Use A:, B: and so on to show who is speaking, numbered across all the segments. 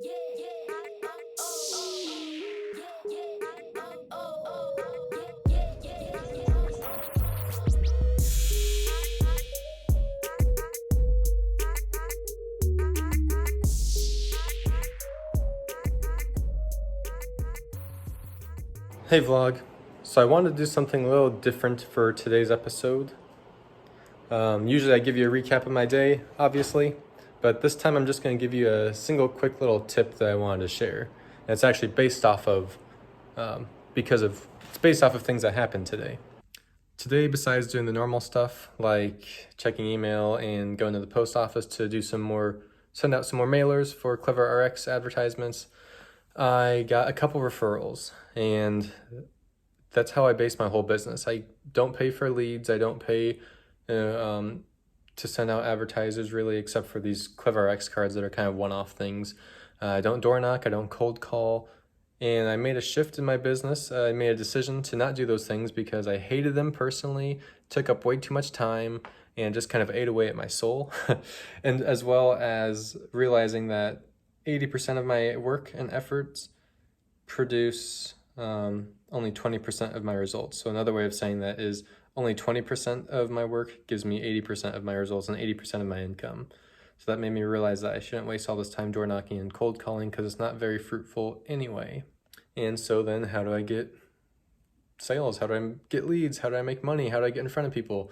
A: Hey vlog, so I wanted to do something a little different for today's episode. Usually I give you a recap of my day, obviously, but this time I'm just going to give you a single quick little tip that I wanted to share. And it's actually based off of, it's based off of things that happened today. Today, besides doing the normal stuff like checking email and going to the post office to do send out some more mailers for Clever RX advertisements, I got a couple referrals, and that's how I base my whole business. I don't pay for leads. I don't pay to send out advertisers really, except for these Clever RX cards that are kind of one-off things. I don't door knock. I don't cold call. And I made a shift in my business. I made a decision to not do those things because I hated them personally, took up way too much time, and just kind of ate away at my soul. And as well as realizing that 80% of my work and efforts produce only 20% of my results. So another way of saying that is only 20% of my work gives me 80% of my results and 80% of my income. So that made me realize that I shouldn't waste all this time door knocking and cold calling because it's not very fruitful anyway. And so then how do I get sales? How do I get leads? How do I make money? How do I get in front of people?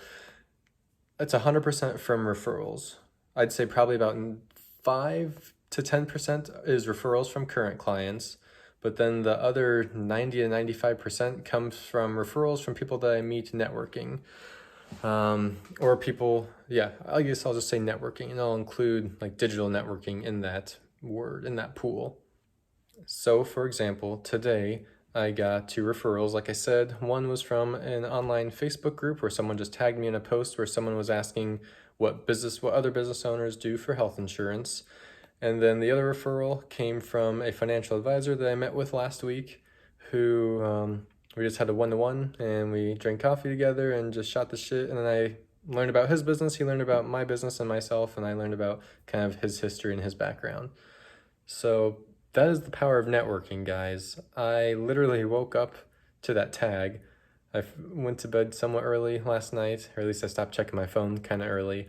A: It's 100% from referrals. I'd say probably about 5 to 10% is referrals from current clients, but then the other 90 to 95% comes from referrals from people that I meet networking. Or people, I guess I'll just say networking, and I'll include like digital networking in that word, in that pool. So for example, today I got 2 referrals. Like I said, one was from an online Facebook group where someone just tagged me in a post where someone was asking what other business owners do for health insurance. And then the other referral came from a financial advisor that I met with last week who we just had a one-to-one and we drank coffee together and just shot the shit. And then I learned about his business, he learned about my business and myself, and I learned about kind of his history and his background. So that is the power of networking, guys. I literally woke up to that tag. I went to bed somewhat early last night, or at least I stopped checking my phone kind of early.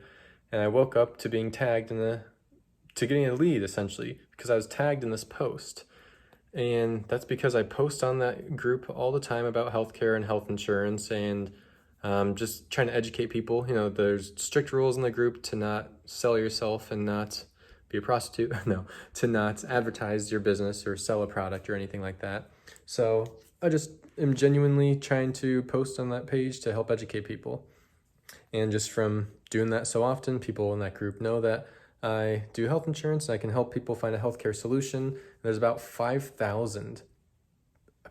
A: And I woke up to being tagged to getting a lead, essentially, because I was tagged in this post. And that's because I post on that group all the time about healthcare and health insurance and just trying to educate people. You know, there's strict rules in the group to not sell yourself and not be a prostitute. No, to not advertise your business or sell a product or anything like that. So I just am genuinely trying to post on that page to help educate people. And just from doing that so often, people in that group know that I do health insurance and I can help people find a healthcare solution. There's about 5,000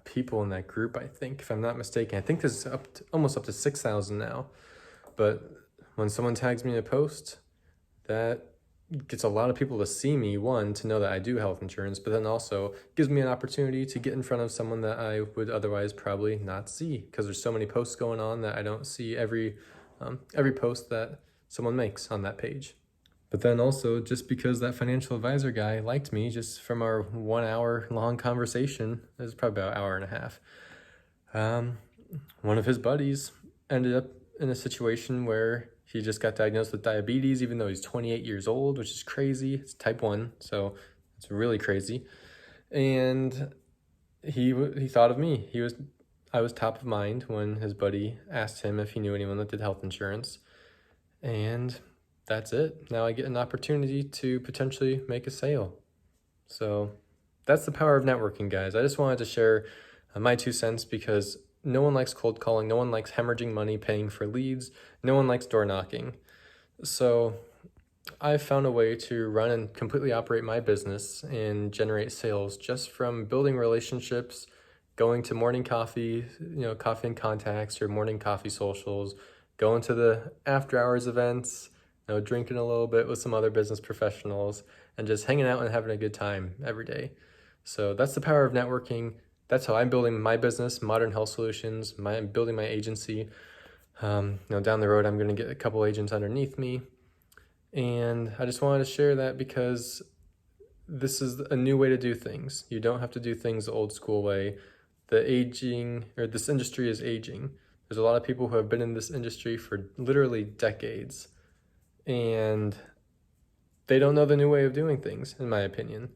A: people in that group, I think, if I'm not mistaken. I think there's almost up to 6,000 now. But when someone tags me in a post, that gets a lot of people to see me, one, to know that I do health insurance, but then also gives me an opportunity to get in front of someone that I would otherwise probably not see, because there's so many posts going on that I don't see every post that someone makes on that page. But then also, just because that financial advisor guy liked me just from our 1 hour long conversation, it was probably about an hour and a half, one of his buddies ended up in a situation where he just got diagnosed with diabetes, even though he's 28 years old, which is crazy. It's type 1, so it's really crazy. And he thought of me. I was top of mind when his buddy asked him if he knew anyone that did health insurance. And that's it. Now I get an opportunity to potentially make a sale. So that's the power of networking, guys. I just wanted to share my 2 cents because no one likes cold calling. No one likes hemorrhaging money paying for leads. No one likes door knocking. So I've found a way to run and completely operate my business and generate sales just from building relationships, going to morning coffee, coffee and contacts or morning coffee socials, going to the after hours events, drinking a little bit with some other business professionals, and just hanging out and having a good time every day. So that's the power of networking. That's how I'm building my business, Modern Health Solutions. I'm building my agency. Down the road, I'm going to get a couple agents underneath me. And I just wanted to share that because this is a new way to do things. You don't have to do things the old school way. This industry is aging. There's a lot of people who have been in this industry for literally decades, and they don't know the new way of doing things, in my opinion.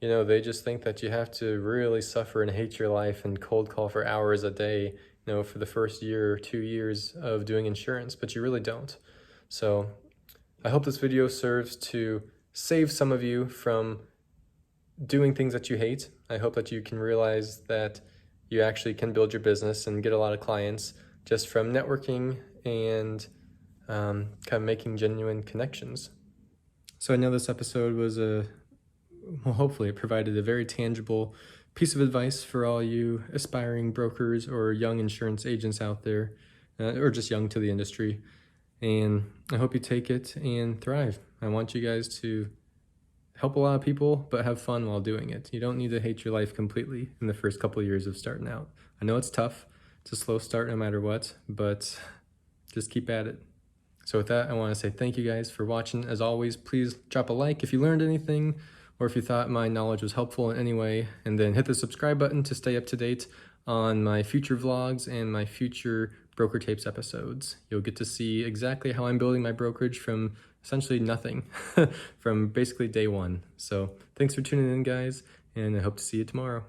A: They just think that you have to really suffer and hate your life and cold call for hours a day, for the first year or 2 years of doing insurance, but you really don't. So I hope this video serves to save some of you from doing things that you hate. I hope that you can realize that you actually can build your business and get a lot of clients just from networking and kind of making genuine connections. So I know this episode was hopefully it provided a very tangible piece of advice for all you aspiring brokers or young insurance agents out there, or just young to the industry. And I hope you take it and thrive. I want you guys to help a lot of people, but have fun while doing it. You don't need to hate your life completely in the first couple of years of starting out. I know it's tough. It's a slow start no matter what, but just keep at it. So with that, I want to say thank you guys for watching. As always, please drop a like if you learned anything, or if you thought my knowledge was helpful in any way, and then hit the subscribe button to stay up to date on my future vlogs and my future Broker Tapes episodes. You'll get to see exactly how I'm building my brokerage from essentially nothing, from basically day one. So thanks for tuning in, guys, and I hope to see you tomorrow.